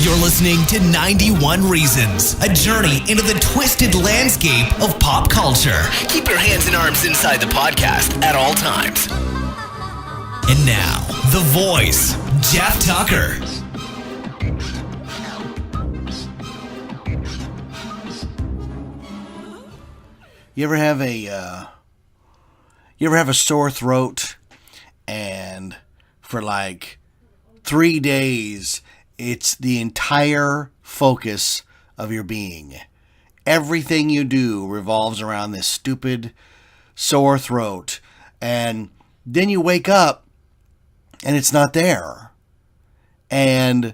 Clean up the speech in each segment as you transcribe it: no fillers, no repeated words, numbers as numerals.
You're listening to 91 Reasons, a journey into the twisted landscape of pop culture. Keep your hands and arms inside the podcast at all times. And now, the voice, Jeff Tucker. You ever have a sore throat, and for like 3 days, it's the entire focus of your being. Everything you do revolves around this stupid sore throat. And then you wake up and it's not there. And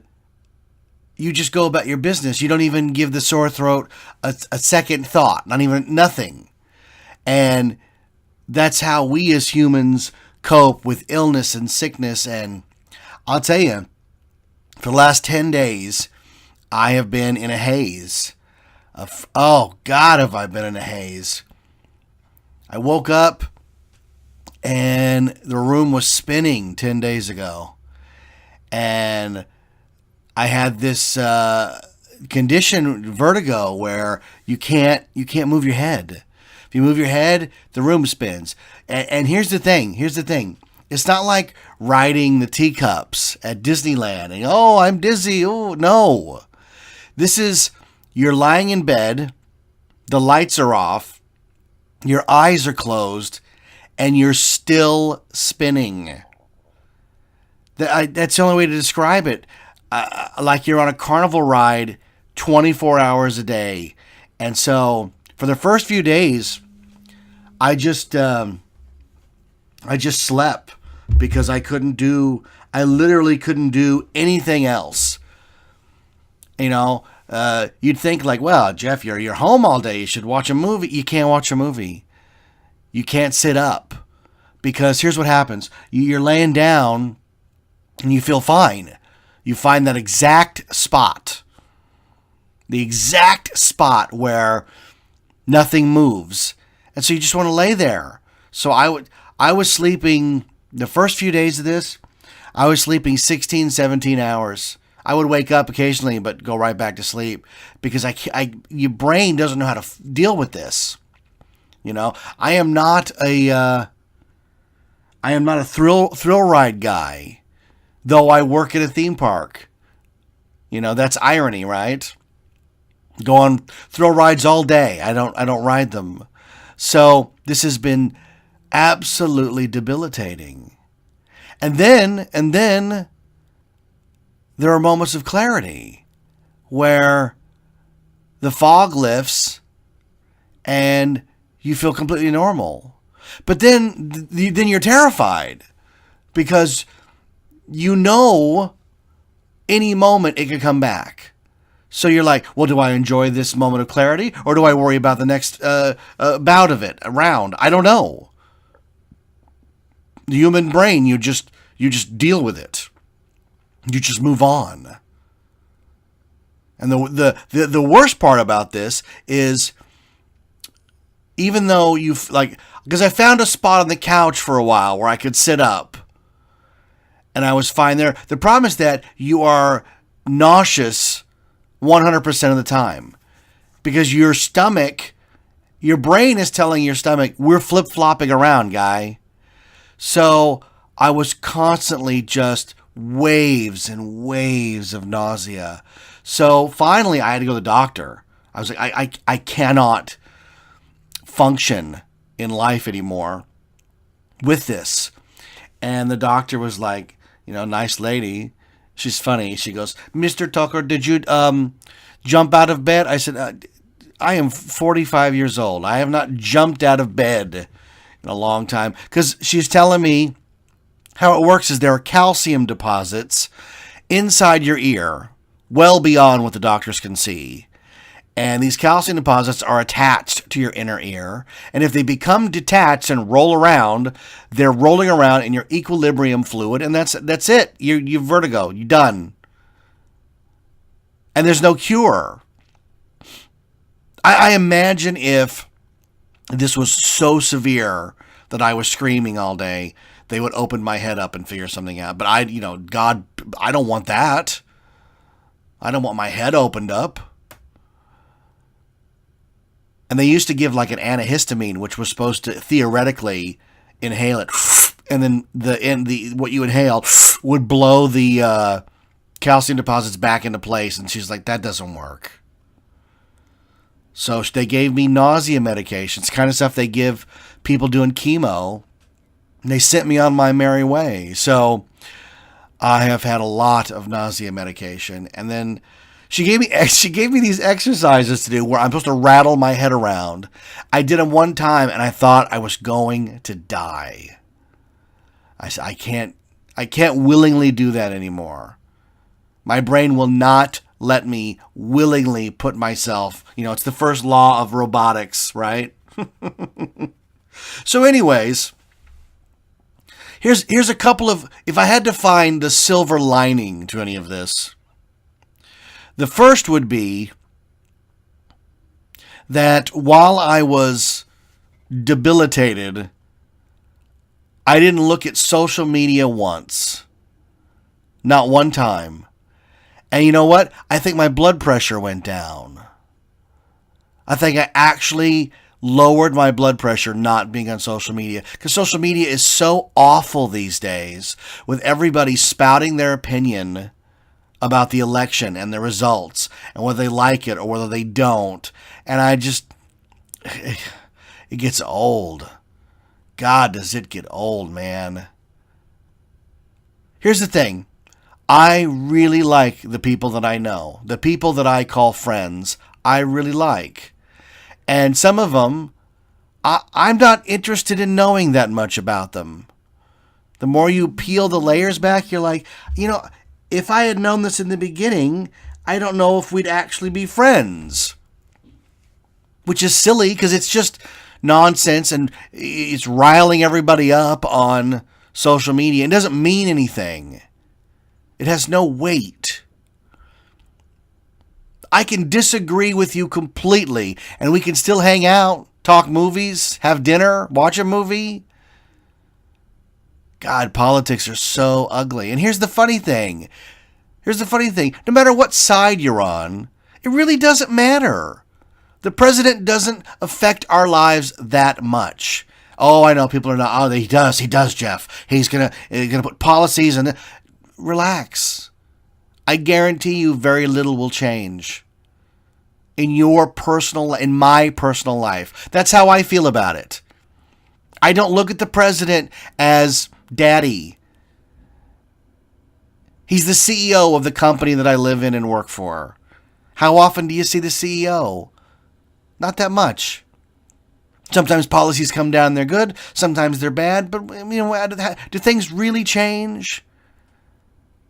you just go about your business. You don't even give the sore throat a second thought, nothing. And that's how we as humans cope with illness and sickness. And I'll tell you, for the last 10 days, I have been in a haze. Oh, God, have I been in a haze. I woke up and the room was spinning 10 days ago. And I had this condition, vertigo, where you can't move your head. If you move your head, the room spins. And here's the thing. It's not like riding the teacups at Disneyland and, oh, I'm dizzy. Oh, no. This is, you're lying in bed, the lights are off, your eyes are closed, and you're still spinning. That's the only way to describe it. Like you're on a carnival ride 24 hours a day. And so for the first few days, I just slept because I literally couldn't do anything else. You know, you'd think like, well, Jeff, you're home all day. You should watch a movie. You can't watch a movie. You can't sit up because here's what happens. You're laying down and you feel fine. You find that exact spot, the exact spot where nothing moves. And so you just want to lay there. So I was sleeping, the first few days of this, I was sleeping 16, 17 hours. I would wake up occasionally, but go right back to sleep because your brain doesn't know how to deal with this. You know, I am not a thrill ride guy, though I work at a theme park. You know, that's irony, right? Go on thrill rides all day. I don't ride them. So this has been absolutely debilitating. And then there are moments of clarity where the fog lifts and you feel completely normal. But then you're terrified because you know any moment it could come back. So you're like, well, do I enjoy this moment of clarity or do I worry about the next bout of it around? I don't know. The human brain, you just deal with it. You just move on. And the worst part about this is, even though because I found a spot on the couch for a while where I could sit up, and I was fine there. The problem is that you are nauseous 100% of the time because your brain is telling your stomach, we're flip-flopping around, guy. So I was constantly just waves and waves of nausea. So finally I had to go to the doctor. I was like, I cannot function in life anymore with this. And the doctor was like, nice lady. She's funny. She goes, Mr. Tucker, did you jump out of bed? I said, I am 45 years old. I have not jumped out of bed in a long time. Because she's telling me how it works is there are calcium deposits inside your ear, well beyond what the doctors can see. And these calcium deposits are attached to your inner ear. And if they become detached and roll around, they're rolling around in your equilibrium fluid. And that's it. You're vertigo. You're done. And there's no cure. I imagine if this was so severe that I was screaming all day, they would open my head up and figure something out. But God, I don't want that. I don't want my head opened up. And they used to give like an antihistamine, which was supposed to theoretically inhale it, and then the what you inhale would blow the calcium deposits back into place. And she's like, that doesn't work. So they gave me nausea medications, kind of stuff they give people doing chemo. And they sent me on my merry way. So I have had a lot of nausea medication. And then she gave me these exercises to do where I'm supposed to rattle my head around. I did them one time and I thought I was going to die. I said, I can't willingly do that anymore. My brain will not let me willingly put myself, it's the first law of robotics, right? So anyways, here's a couple of, if I had to find the silver lining to any of this, the first would be that while I was debilitated, I didn't look at social media once. Not one time. And you know what? I think my blood pressure went down. I think I actually lowered my blood pressure not being on social media. Because social media is so awful these days, with everybody spouting their opinion about the election and the results and whether they like it or whether they don't. And it gets old. God, does it get old, man. Here's the thing. I really like the people that I know. The people that I call friends, I really like. And some of them, I'm not interested in knowing that much about them. The more you peel the layers back, you're like, if I had known this in the beginning, I don't know if we'd actually be friends. Which is silly because it's just nonsense and it's riling everybody up on social media. It doesn't mean anything. It has no weight. I can disagree with you completely and we can still hang out, talk movies, have dinner, watch a movie. God, politics are so ugly. And here's the funny thing. No matter what side you're on, it really doesn't matter. The president doesn't affect our lives that much. Oh, I know people are not. Oh, he does, Jeff. He's gonna put policies and relax. I guarantee you very little will change in my personal life. That's how I feel about it. I don't look at the president as daddy. He's the CEO of the company that I live in and work for. How often do you see the CEO? Not that much. Sometimes policies come down, they're good. Sometimes they're bad. But, do things really change?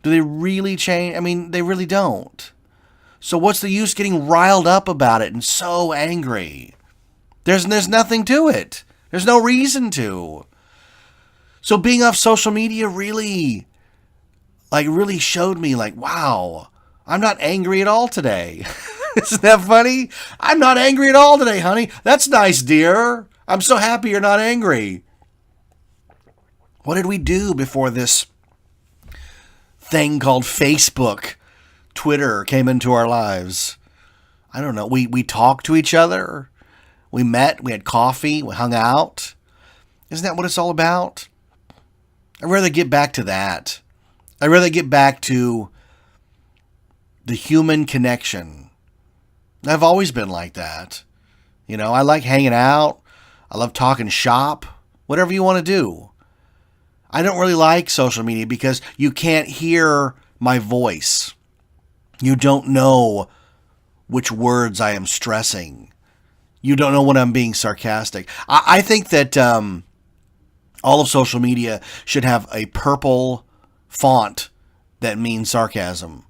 Do they really change? I mean, they really don't. So what's the use getting riled up about it and so angry? There's nothing to it. There's no reason to. So being off social media really showed me wow, I'm not angry at all today. Isn't that funny? I'm not angry at all today, honey. That's nice, dear. I'm so happy you're not angry. What did we do before this thing called Facebook, Twitter came into our lives? I don't know. We talked to each other. We met. We had coffee. We hung out. Isn't that what it's all about? I'd rather get back to that. I'd rather get back to the human connection. I've always been like that. I like hanging out. I love talking shop. Whatever you want to do. I don't really like social media because you can't hear my voice. You don't know which words I am stressing. You don't know when I'm being sarcastic. I think that all of social media should have a purple font that means sarcasm.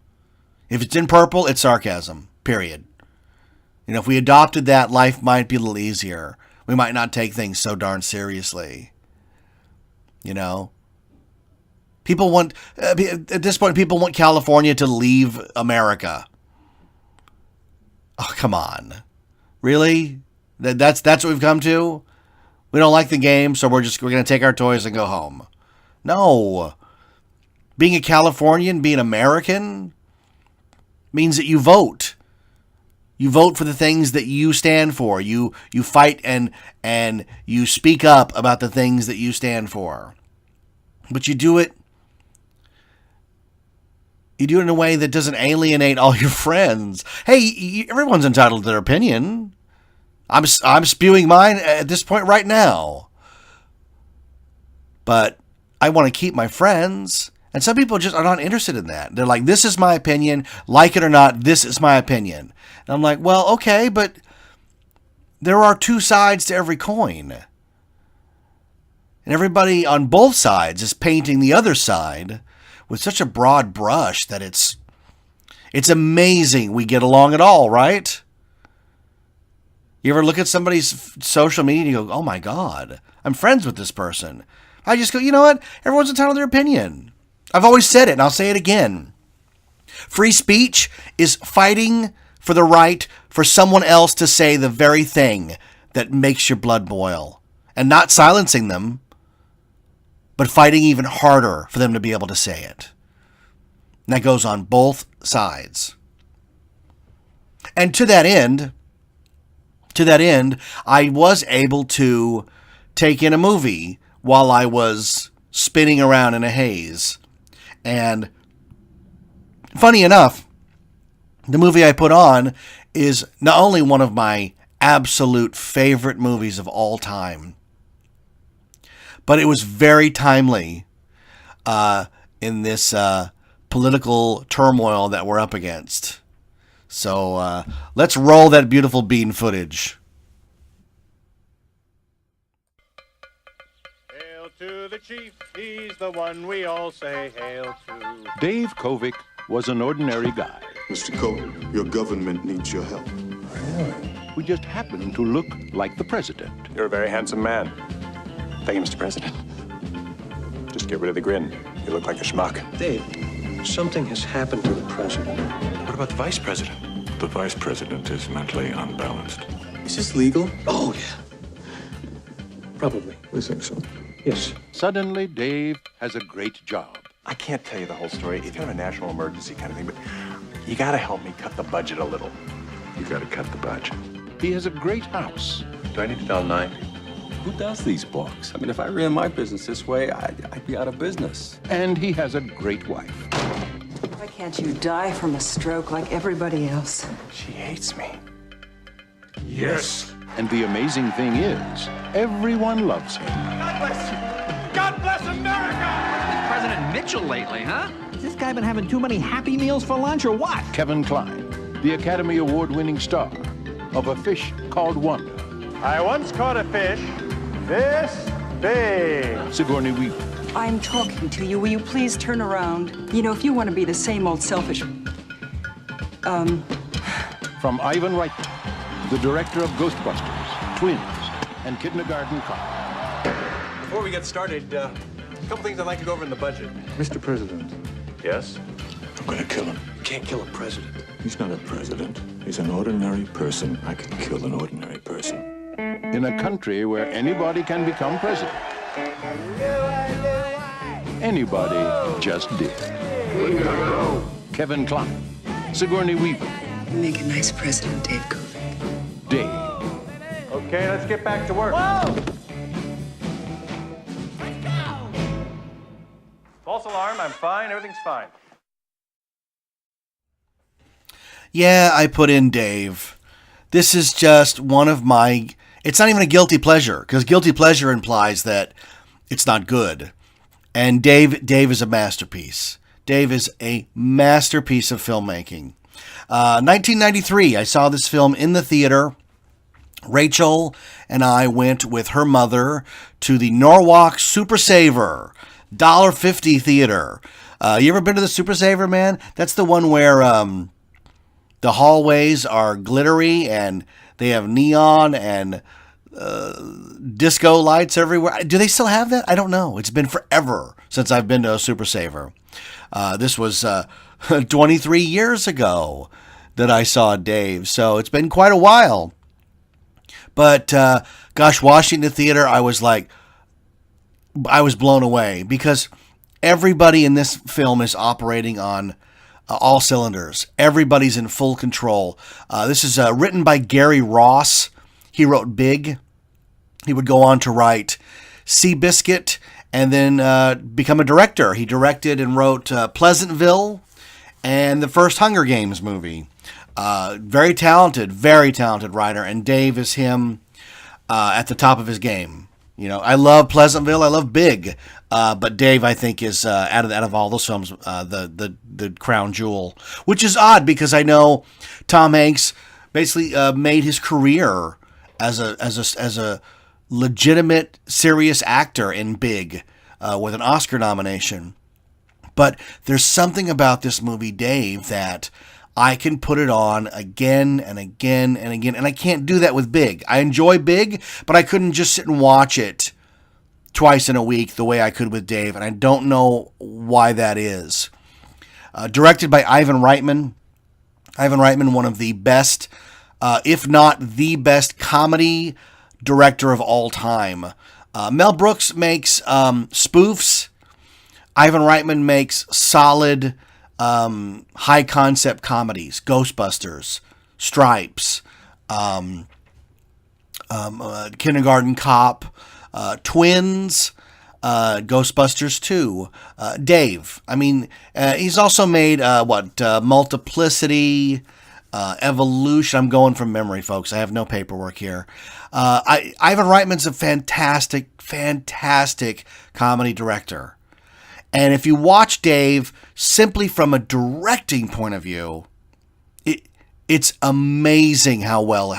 If it's in purple, it's sarcasm, period. If we adopted that, life might be a little easier. We might not take things so darn seriously. People want, at this point, people want California to leave America. Oh, come on. Really? That's what we've come to? We don't like the game, so we're going to take our toys and go home. No. Being a Californian, being American, means that you vote. You vote for the things that you stand for. You fight and you speak up about the things that you stand for. But you do it in a way that doesn't alienate all your friends. Hey, everyone's entitled to their opinion. I'm spewing mine at this point right now. But I want to keep my friends. And some people just are not interested in that. They're like, this is my opinion. Like it or not, this is my opinion. And I'm like, well, okay, but there are two sides to every coin. And everybody on both sides is painting the other side with such a broad brush that it's amazing we get along at all, right? You ever look at somebody's social media and you go, oh my God, I'm friends with this person. I just go, you know what? Everyone's entitled to their opinion. I've always said it, and I'll say it again. Free speech is fighting for the right for someone else to say the very thing that makes your blood boil. And not silencing them, but fighting even harder for them to be able to say it. And that goes on both sides. And to that end, I was able to take in a movie while I was spinning around in a haze. And funny enough, the movie I put on is not only one of my absolute favorite movies of all time, but it was very timely in this political turmoil that we're up against. So let's roll that beautiful bean footage. To the chief, he's the one we all say hail to. Dave Kovic was an ordinary guy. Mr. Kovic, your government needs your help. Who just happened to look like the president. You're a very handsome man. Thank you, Mr. President. Just get rid of the grin. You look like a schmuck. Dave, something has happened to the president. What about the vice president? The vice president is mentally unbalanced. Is this legal? Oh, yeah. Probably. We think so. Yes. Suddenly, Dave has a great job. I can't tell you the whole story. It's kind of a national emergency kind of thing, but you gotta help me cut the budget a little. You gotta cut the budget. He has a great house. Do I need to dial 9? Who does these books? I mean, if I ran my business this way, I'd be out of business. And he has a great wife. Why can't you die from a stroke like everybody else? She hates me. Yes. And the amazing thing is, everyone loves him. God bless you. God bless America! President Mitchell lately, huh? Has this guy been having too many Happy Meals for lunch or what? Kevin Kline, the Academy Award-winning star of A Fish Called Wanda. I once caught a fish this big. Sigourney Weaver. I'm talking to you. Will you please turn around? You know, if you want to be the same old selfish... From Ivan Reitman, the director of Ghostbusters, Twins, and Kindergarten Cop. Before we get started, a couple things I'd like to go over in the budget. Mr. President, Yes? I'm gonna kill him. You can't kill a president. He's not a president. He's an ordinary person. I can kill an ordinary person. In a country where anybody can become president. Anybody just did. Kevin Kline, Sigourney Weaver, You make a nice president, Dave Kovic. Dave. Okay, let's get back to work. False alarm, I'm fine, everything's fine. Yeah, I put in Dave. This is just one of my... It's not even a guilty pleasure, because guilty pleasure implies that it's not good. And Dave is a masterpiece. Dave is a masterpiece of filmmaking. 1993, I saw this film in the theater. Rachel and I went with her mother to the Norwalk Super Saver, $1.50 theater. You ever been to the Super Saver, man? That's the one where the hallways are glittery and they have neon and disco lights everywhere. Do they still have that? I don't know. It's been forever since I've been to a Super Saver. This was 23 years ago that I saw Dave, so it's been quite a while. But gosh, Washington Theater, I was blown away because everybody in this film is operating on all cylinders. Everybody's in full control. This is written by Gary Ross. He wrote Big. He would go on to write Seabiscuit and then become a director. He directed and wrote Pleasantville and the first Hunger Games movie. Very talented writer, and Dave is him at the top of his game. You know, I love Pleasantville, I love Big, but Dave, I think, is out of all those films the crown jewel, which is odd because I know Tom Hanks basically made his career as a legitimate, serious actor in Big with an Oscar nomination. But there's something about this movie, Dave, that I can put it on again and again and again. And I can't do that with Big. I enjoy Big, but I couldn't just sit and watch it twice in a week the way I could with Dave. And I don't know why that is. Directed by Ivan Reitman. Ivan Reitman, one of the best, if not the best comedy director of all time. Mel Brooks makes spoofs. Ivan Reitman makes solid, high concept comedies. Ghostbusters, Stripes, Kindergarten Cop, Twins, Ghostbusters 2, Dave. I mean, he's also made Multiplicity, Evolution. I'm going from memory, folks. I have no paperwork here. Ivan Reitman's a fantastic comedy director. And if you watch Dave simply from a directing point of view, it's amazing how well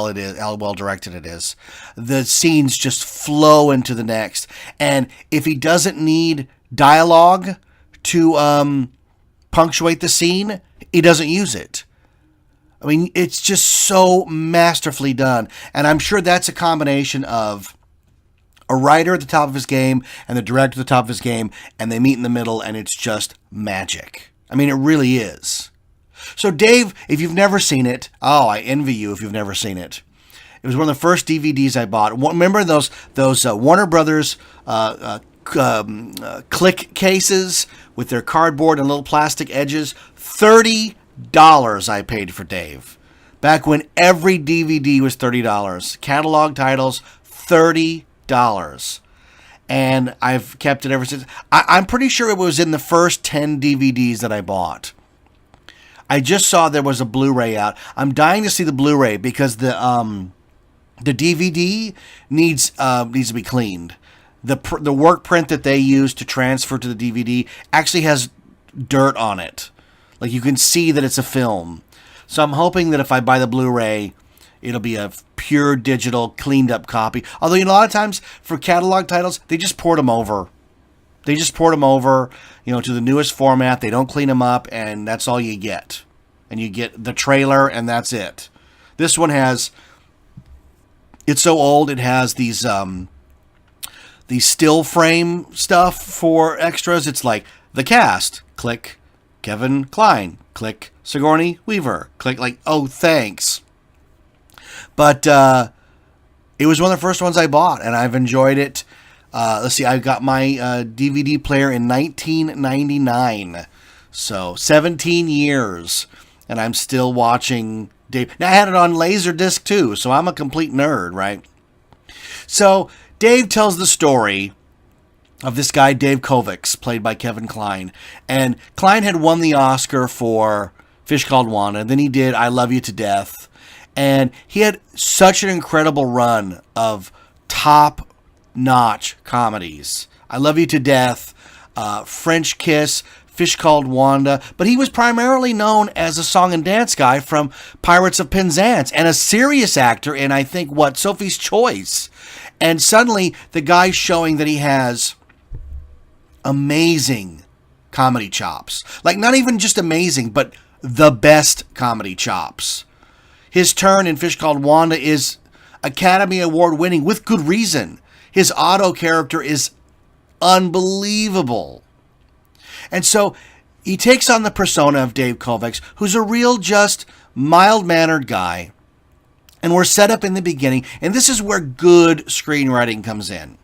it is, how well directed it is. The scenes just flow into the next. And if he doesn't need dialogue to punctuate the scene, he doesn't use it. I mean, it's just so masterfully done. And I'm sure that's a combination of a writer at the top of his game and the director at the top of his game, and they meet in the middle, and it's just magic. I mean, it really is. So, Dave, if you've never seen it, I envy you if you've never seen it. It was one of the first DVDs I bought. Remember those Warner Brothers click cases with their cardboard and little plastic edges? $30 I paid for Dave. Back when every DVD was $30. Catalog titles, $30. And I've kept it ever since. I'm pretty sure it was in the first 10 DVDs that I bought. I just saw there was a Blu-ray out. I'm dying to see the Blu-ray because the DVD needs to be cleaned. The work print that they use to transfer to the DVD actually has dirt on it. Like, you can see that it's a film. So I'm hoping that if I buy the Blu-ray, it'll be a pure digital, cleaned up copy. Although, a lot of times for catalog titles, they just port them over. They just port them over, to the newest format. They don't clean them up, and that's all you get. And you get the trailer, and that's it. This one has, it's so old, it has these still frame stuff for extras. It's like, the cast, click, Kevin Kline, click, Sigourney Weaver, click, like, oh, thanks. But it was one of the first ones I bought, and I've enjoyed it. Let's see, I got my DVD player in 1999, so 17 years, and I'm still watching Dave. Now, I had it on Laserdisc, too, so I'm a complete nerd, right? So, Dave tells the story of this guy, Dave Kovacs, played by Kevin Kline, and Kline had won the Oscar for Fish Called Wanda, and then he did I Love You to Death, and he had such an incredible run of top-notch comedies. I Love You to Death, French Kiss, Fish Called Wanda, but he was primarily known as a song and dance guy from Pirates of Penzance and a serious actor in, I think, Sophie's Choice. And suddenly, the guy's showing that he has amazing comedy chops. Like, not even just amazing, but the best comedy chops. His turn in Fish Called Wanda is Academy Award winning with good reason. His Otto character is unbelievable. And so he takes on the persona of Dave Kovacs, who's a real, just mild-mannered guy. And we're set up in the beginning, and this is where good screenwriting comes in.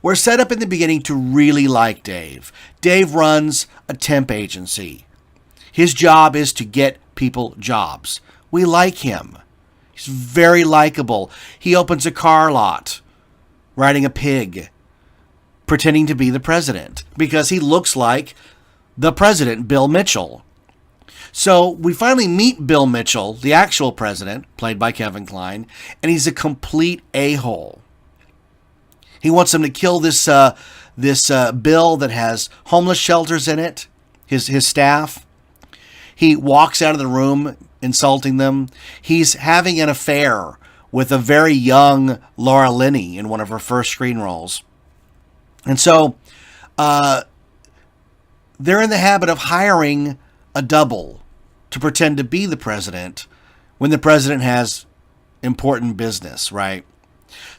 We're set up in the beginning to really like Dave. Dave runs a temp agency. His job is to get people jobs. We like him. He's very likable. He opens a car lot, riding a pig, pretending to be the president, because he looks like the president, Bill Mitchell. So we finally meet Bill Mitchell, the actual president, played by Kevin Kline, and he's a complete a-hole. He wants them to kill this bill that has homeless shelters in it, his staff. He walks out of the room insulting them. He's having an affair with a very young Laura Linney in one of her first screen roles. And so they're in the habit of hiring a double to pretend to be the president when the president has important business, right?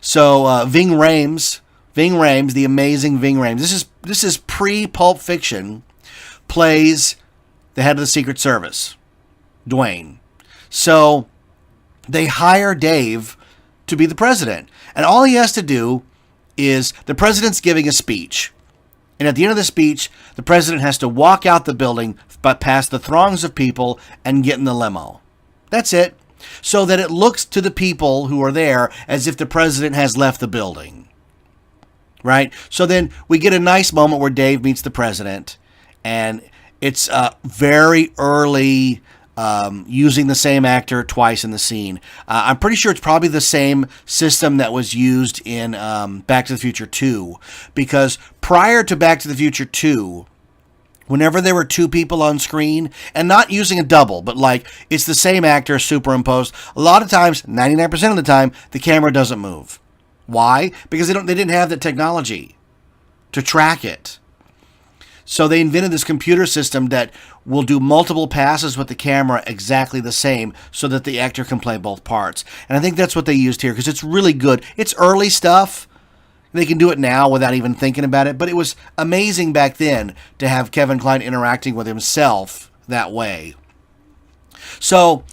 So Ving Rhames, the amazing Ving Rhames, this is pre-Pulp Fiction, plays the head of the Secret Service, Dwayne. So they hire Dave to be the president. And all he has to do is, the president's giving a speech. And at the end of the speech, the president has to walk out the building, but past the throngs of people and get in the limo. That's it. So that it looks to the people who are there as if the president has left the building. Right? So then we get a nice moment where Dave meets the president. And it's very early, using the same actor twice in the scene. I'm pretty sure it's probably the same system that was used in Back to the Future 2. Because prior to Back to the Future 2, whenever there were two people on screen, and not using a double, but like it's the same actor superimposed, a lot of times, 99% of the time, the camera doesn't move. Why? Because they didn't have the technology to track it. So they invented this computer system that will do multiple passes with the camera exactly the same so that the actor can play both parts. And I think that's what they used here because it's really good. It's early stuff. They can do it now without even thinking about it. But it was amazing back then to have Kevin Kline interacting with himself that way. So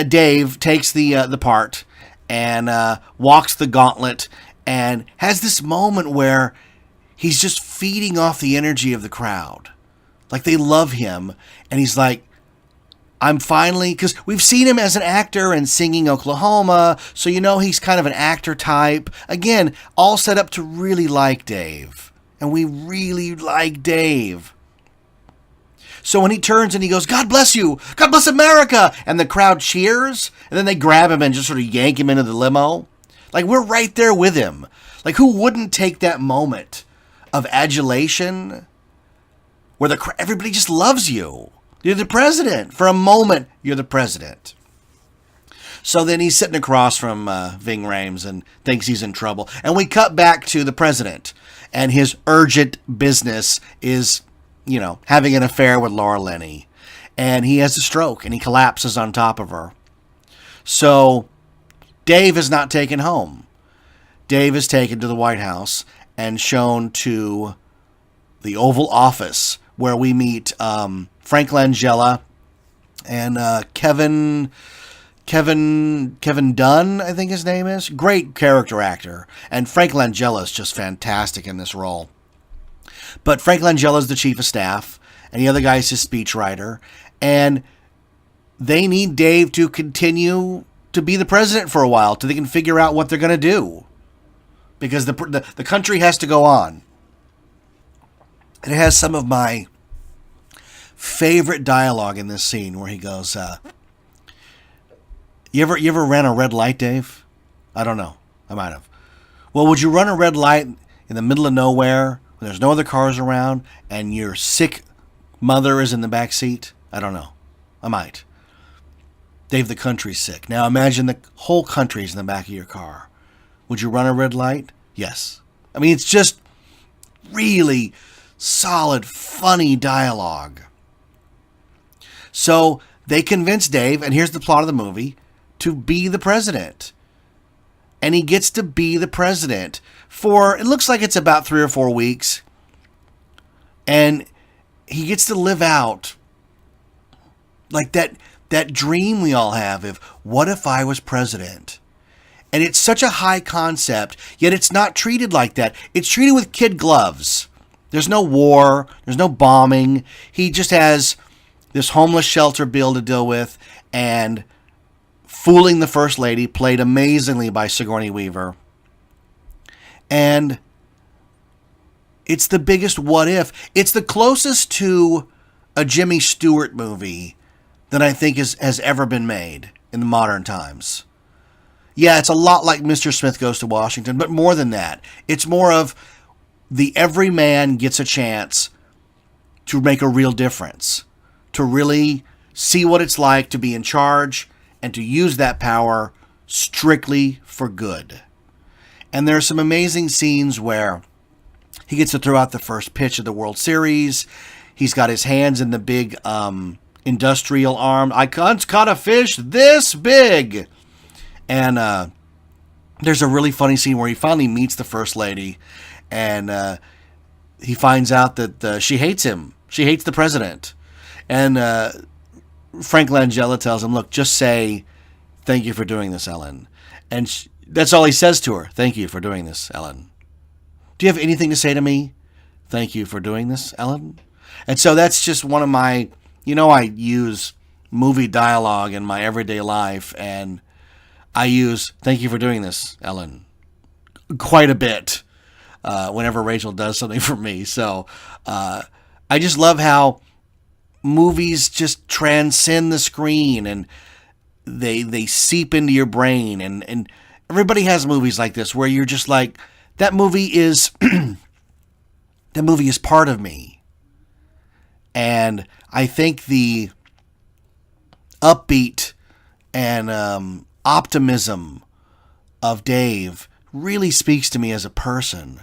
Dave takes the part and walks the gauntlet and has this moment where he's just feeding off the energy of the crowd. Like they love him. And he's like, I'm finally, because we've seen him as an actor and singing Oklahoma. So, he's kind of an actor type. Again, all set up to really like Dave. And we really like Dave. So when he turns and he goes, God bless you. God bless America. And the crowd cheers. And then they grab him and just sort of yank him into the limo. Like we're right there with him. Like who wouldn't take that moment of adulation where everybody just loves you. You're the president. For a moment, you're the president. So then he's sitting across from Ving Rhames and thinks he's in trouble. And we cut back to the president. And his urgent business is, having an affair with Laura Linney. And he has a stroke and he collapses on top of her. So Dave is not taken home. Dave is taken to the White House and shown to the Oval Office, where we meet Frank Langella and Kevin Dunn, I think his name is. Great character actor. And Frank Langella is just fantastic in this role. But Frank Langella is the chief of staff, and the other guy is his speechwriter. And they need Dave to continue to be the president for a while till they can figure out what they're going to do. Because the country has to go on. And it has some of my favorite dialogue in this scene where he goes, You ever ran a red light, Dave? I don't know. I might have. Well, would you run a red light in the middle of nowhere when there's no other cars around and your sick mother is in the back seat? I don't know. I might. Dave, the country's sick. Now imagine the whole country's in the back of your car. Would you run a red light? Yes. I mean, it's just really solid, funny dialogue. So they convince Dave, and here's the plot of the movie, to be the president. And he gets to be the president for, it looks like it's about 3 or 4 weeks. And he gets to live out like that dream we all have of, what if I was president? And it's such a high concept, yet it's not treated like that. It's treated with kid gloves. There's no war. There's no bombing. He just has this homeless shelter bill to deal with, and fooling the First Lady, played amazingly by Sigourney Weaver. And it's the biggest what if. It's the closest to a Jimmy Stewart movie that I think has ever been made in the modern times. Yeah, it's a lot like Mr. Smith Goes to Washington, but more than that. It's more of the everyman gets a chance to make a real difference, to really see what it's like to be in charge and to use that power strictly for good. And there are some amazing scenes where he gets to throw out the first pitch of the World Series. He's got his hands in the big industrial arm. I once caught a fish this big. And there's a really funny scene where he finally meets the First Lady, and he finds out that she hates him. She hates the president. And Frank Langella tells him, look, just say, thank you for doing this, Ellen. And that's all he says to her. Thank you for doing this, Ellen. Do you have anything to say to me? Thank you for doing this, Ellen. And so that's just one of my, I use movie dialogue in my everyday life, and I use thank you for doing this, Ellen, quite a bit whenever Rachel does something for me. So I just love how movies just transcend the screen, and they seep into your brain. And everybody has movies like this where you're just like, that movie is that movie is part of me. And I think the upbeat and optimism of Dave really speaks to me as a person.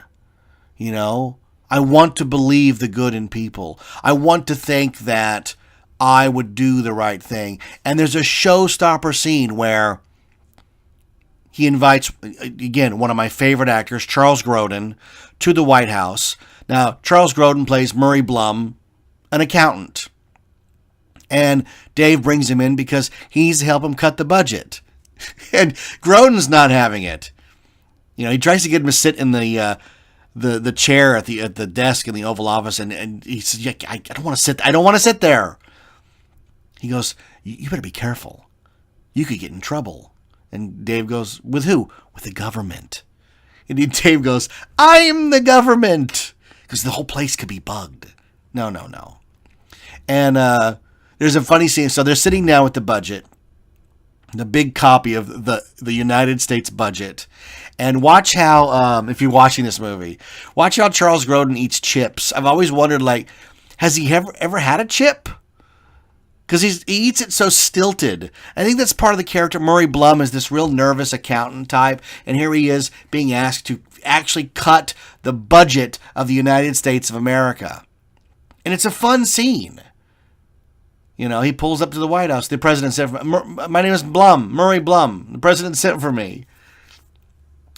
I want to believe the good in people. I want to think that I would do the right thing. And there's a showstopper scene where he invites, again, one of my favorite actors, Charles Grodin, to the White House. Now, Charles Grodin plays Murray Blum, an accountant. And Dave brings him in because he needs to help him cut the budget. And Grodin's not having it. He tries to get him to sit in the chair at the desk in the Oval Office, and he says, yeah, I don't want to sit. I don't want to sit there. He goes, you better be careful. You could get in trouble. And Dave goes, with who? With the government. And Dave goes, I'm the government, because the whole place could be bugged. No. And there's a funny scene. So they're sitting down with the budget, the big copy of the United States budget. And watch how, if you're watching this movie, watch how Charles Grodin eats chips. I've always wondered, has he ever had a chip? Because he eats it so stilted. I think that's part of the character. Murray Blum is this real nervous accountant type. And here he is being asked to actually cut the budget of the United States of America. And it's a fun scene. He pulls up to the White House. The president said, my name is Blum, Murray Blum. The president sent for me.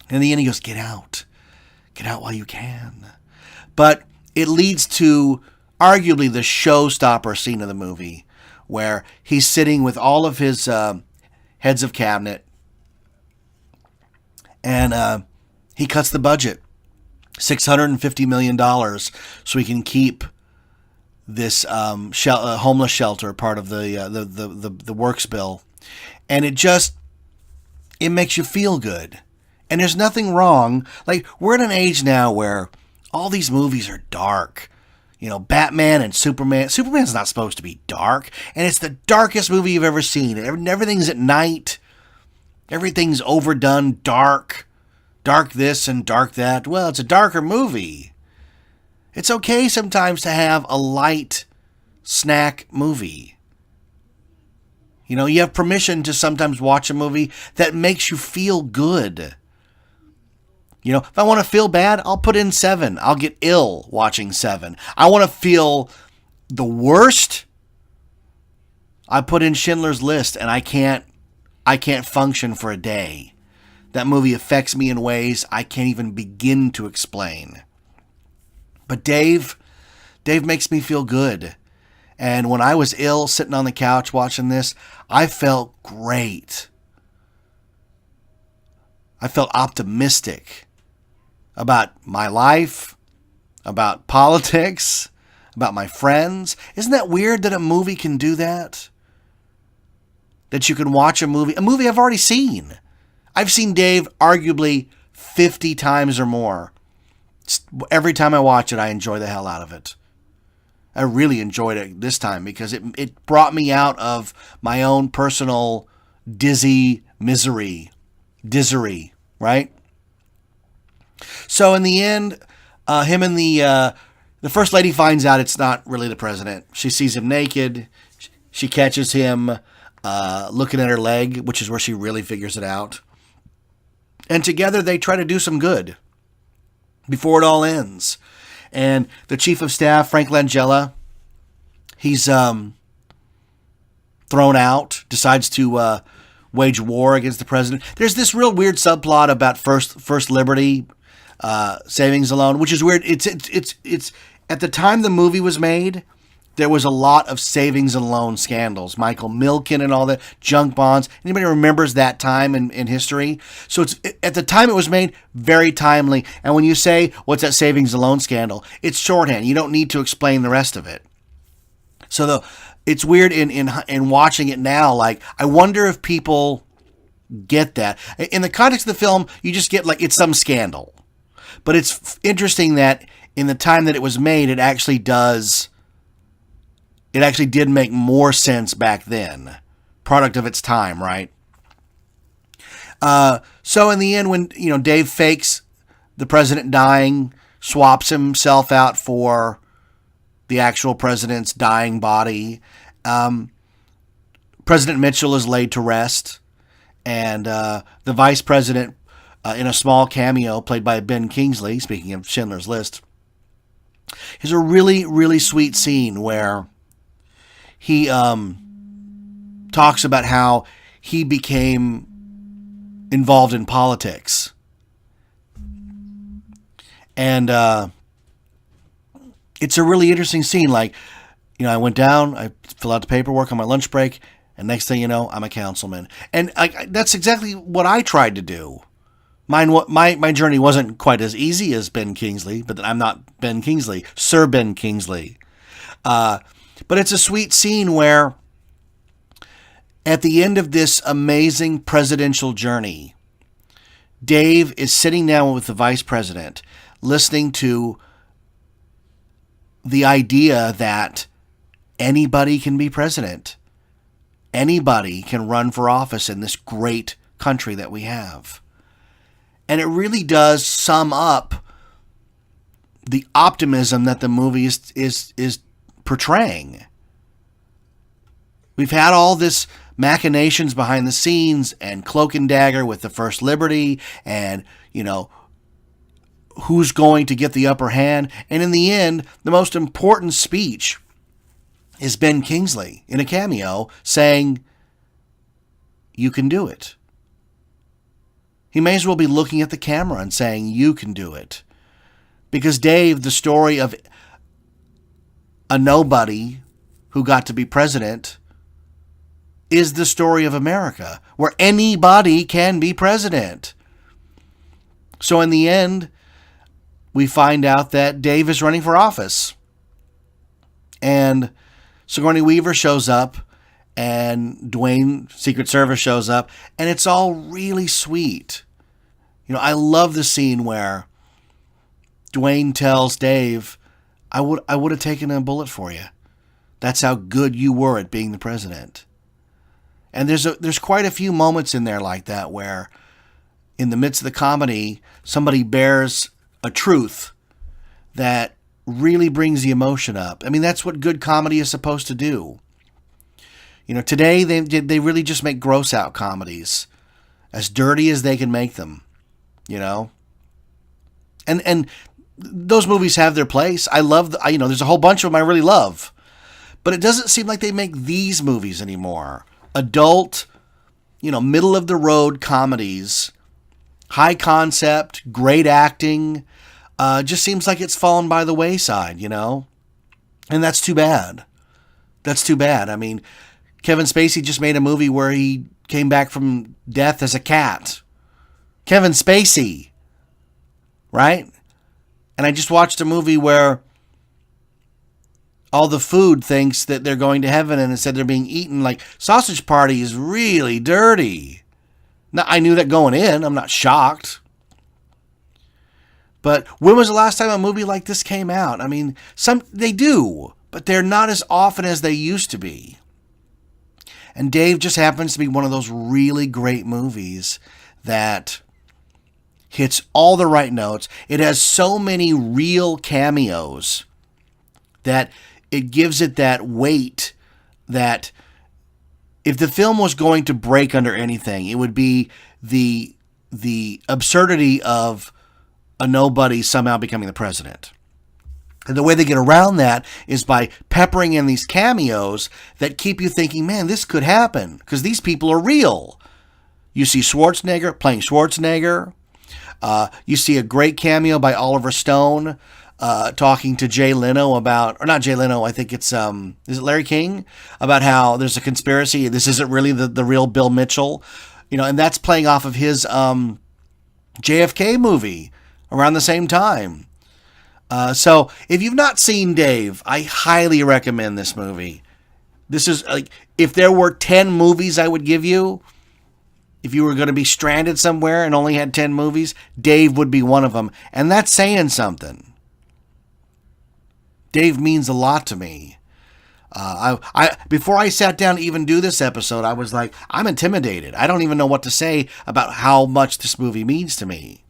And in the end, he goes, get out. Get out while you can. But it leads to arguably the showstopper scene of the movie, where he's sitting with all of his heads of cabinet, and he cuts the budget, $650 million, so he can keep this homeless shelter part of the works bill. And it makes you feel good. And there's nothing wrong. We're at an age now where all these movies are dark. Batman and Superman. Superman's not supposed to be dark. And it's the darkest movie you've ever seen. Everything's at night. Everything's overdone, dark. Dark this and dark that. Well, it's a darker movie. It's okay sometimes to have a light snack movie. You have permission to sometimes watch a movie that makes you feel good. If I want to feel bad, I'll put in Seven. I'll get ill watching Seven. I want to feel the worst. I put in Schindler's List, and I can't function for a day. That movie affects me in ways I can't even begin to explain. But Dave makes me feel good. And when I was ill, sitting on the couch watching this, I felt great. I felt optimistic about my life, about politics, about my friends. Isn't that weird that a movie can do that? That you can watch a movie I've already seen. I've seen Dave arguably 50 times or more. Every time I watch it, I enjoy the hell out of it. I really enjoyed it this time because it brought me out of my own personal dizzery, right? So in the end, him and the first lady finds out it's not really the president. She sees him naked. She catches him looking at her leg, which is where she really figures it out. And together they try to do some good before it all ends. And the chief of staff, Frank Langella, he's thrown out, decides to wage war against the president. There's this real weird subplot about First Liberty savings and loan, which is weird. It's at the time the movie was made, there was a lot of savings and loan scandals. Michael Milken and all that, junk bonds. Anybody remembers that time in history? So it's at the time it was made, very timely. And when you say, what's that savings and loan scandal? It's shorthand. You don't need to explain the rest of it. So it's weird in watching it now. Like, I wonder if people get that. In the context of the film, you just get like it's some scandal. But it's interesting that in the time that it was made, it actually did make more sense back then. Product of its time, right? So in the end, when Dave fakes the president dying, swaps himself out for the actual president's dying body, President Mitchell is laid to rest, and the vice president, in a small cameo played by Ben Kingsley, speaking of Schindler's List, is a really, really sweet scene where he talks about how he became involved in politics. And it's a really interesting scene. Like, I went down, I filled out the paperwork on my lunch break, and next thing you know, I'm a councilman. And that's exactly what I tried to do. My journey wasn't quite as easy as Ben Kingsley, but I'm not Ben Kingsley, Sir Ben Kingsley. But it's a sweet scene where at the end of this amazing presidential journey, Dave is sitting down with the vice president, listening to the idea that anybody can be president. Anybody can run for office in this great country that we have. And it really does sum up the optimism that the movie is portraying. We've had all this machinations behind the scenes and cloak and dagger with the First Liberty and, who's going to get the upper hand. And in the end, the most important speech is Ben Kingsley in a cameo saying, "You can do it." He may as well be looking at the camera and saying, "You can do it." Because Dave, the story of a nobody who got to be president, is the story of America, where anybody can be president. So in the end, we find out that Dave is running for office. And Sigourney Weaver shows up, and Dwayne, Secret Service, shows up, and it's all really sweet. I love the scene where Dwayne tells Dave, I would have taken a bullet for you. That's how good you were at being the president. And there's quite a few moments in there like that where in the midst of the comedy, somebody bears a truth that really brings the emotion up. I mean, that's what good comedy is supposed to do. Today they really just make gross out comedies, as dirty as they can make them, And those movies have their place. I love, there's a whole bunch of them I really love. But it doesn't seem like they make these movies anymore. Adult, middle of the road comedies, high concept, great acting, just seems like it's fallen by the wayside, And that's too bad. That's too bad. I mean, Kevin Spacey just made a movie where he came back from death as a cat. Kevin Spacey. Right? And I just watched a movie where all the food thinks that they're going to heaven, and instead they're being eaten. Like, Sausage Party is really dirty. Now, I knew that going in. I'm not shocked. But when was the last time a movie like this came out? I mean, they do, but they're not as often as they used to be. And Dave just happens to be one of those really great movies that hits all the right notes. It has so many real cameos that it gives it that weight that if the film was going to break under anything, it would be the absurdity of a nobody somehow becoming the president. And the way they get around that is by peppering in these cameos that keep you thinking, man, this could happen because these people are real. You see Schwarzenegger playing Schwarzenegger. You see a great cameo by Oliver Stone talking to Jay Leno about, or not Jay Leno, I think it's, is it Larry King? About how there's a conspiracy. This isn't really the real Bill Mitchell. And that's playing off of his JFK movie around the same time. So if you've not seen Dave, I highly recommend this movie. This is like, if there were 10 movies I would give you, if you were going to be stranded somewhere and only had 10 movies, Dave would be one of them. And that's saying something. Dave means a lot to me. Before I sat down to even do this episode, I was like, I'm intimidated. I don't even know what to say about how much this movie means to me.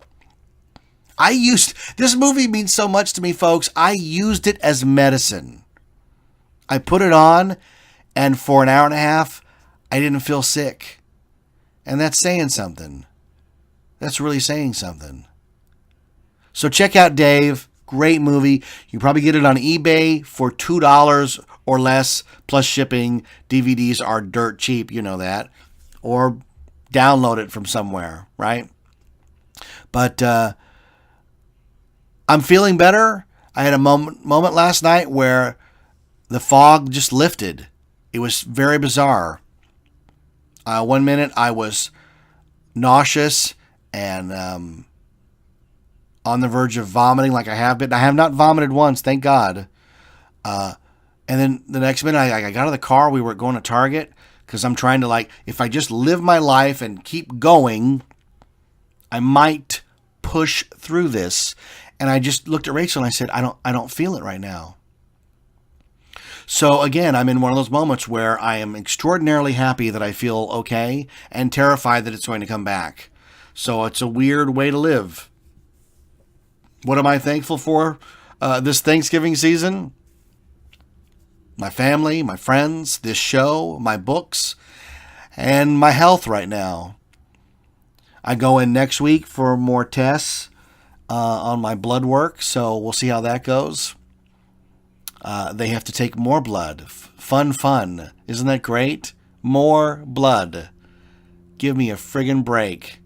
This movie means so much to me, folks. I used it as medicine. I put it on, and for an hour and a half, I didn't feel sick. And that's saying something. That's really saying something. So check out Dave. Great movie. You can probably get it on eBay for $2 or less, plus shipping. DVDs are dirt cheap, you know that. Or download it from somewhere, right? But I'm feeling better. I had a moment last night where the fog just lifted. It was very bizarre. 1 minute I was nauseous and on the verge of vomiting like I have been. I have not vomited once, thank God. And then the next minute I got out of the car. We were going to Target because I'm trying to, if I just live my life and keep going, I might push through this. And I just looked at Rachel and I said, I don't feel it right now. So again, I'm in one of those moments where I am extraordinarily happy that I feel okay and terrified that it's going to come back. So it's a weird way to live. What am I thankful for this Thanksgiving season? My family, my friends, this show, my books, and my health right now. I go in next week for more tests on my blood work, so we'll see how that goes. They have to take more blood. Fun. Isn't that great? More blood. Give me a friggin' break.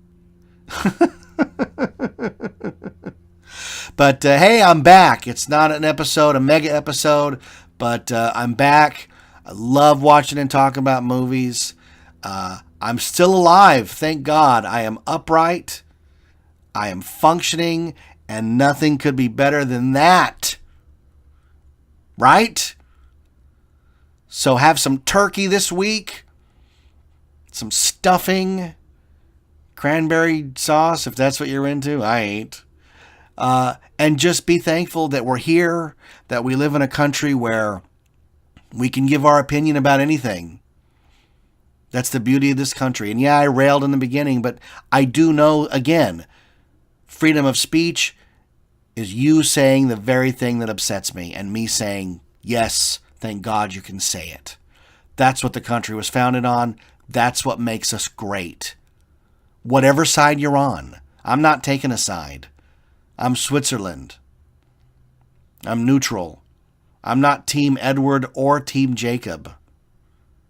But hey, I'm back. It's not an episode, a mega episode, but I'm back. I love watching and talking about movies. I'm still alive, thank God. I am upright. I am functioning, and nothing could be better than that. Right? So have some turkey this week, some stuffing, cranberry sauce, if that's what you're into. I ain't. And just be thankful that we're here, that we live in a country where we can give our opinion about anything. That's the beauty of this country. And yeah, I railed in the beginning, but I do know, again, freedom of speech is you saying the very thing that upsets me and me saying, yes, thank God you can say it. That's what the country was founded on. That's what makes us great. Whatever side you're on, I'm not taking a side. I'm Switzerland. I'm neutral. I'm not Team Edward or Team Jacob.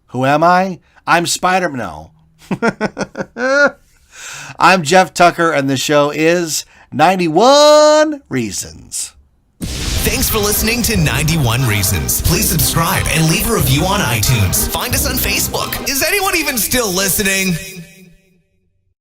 Who am I? I'm Spider-Man. No. I'm Jeff Tucker, and the show is 91 Reasons. Thanks for listening to 91 Reasons. Please subscribe and leave a review on iTunes. Find us on Facebook. Is anyone even still listening?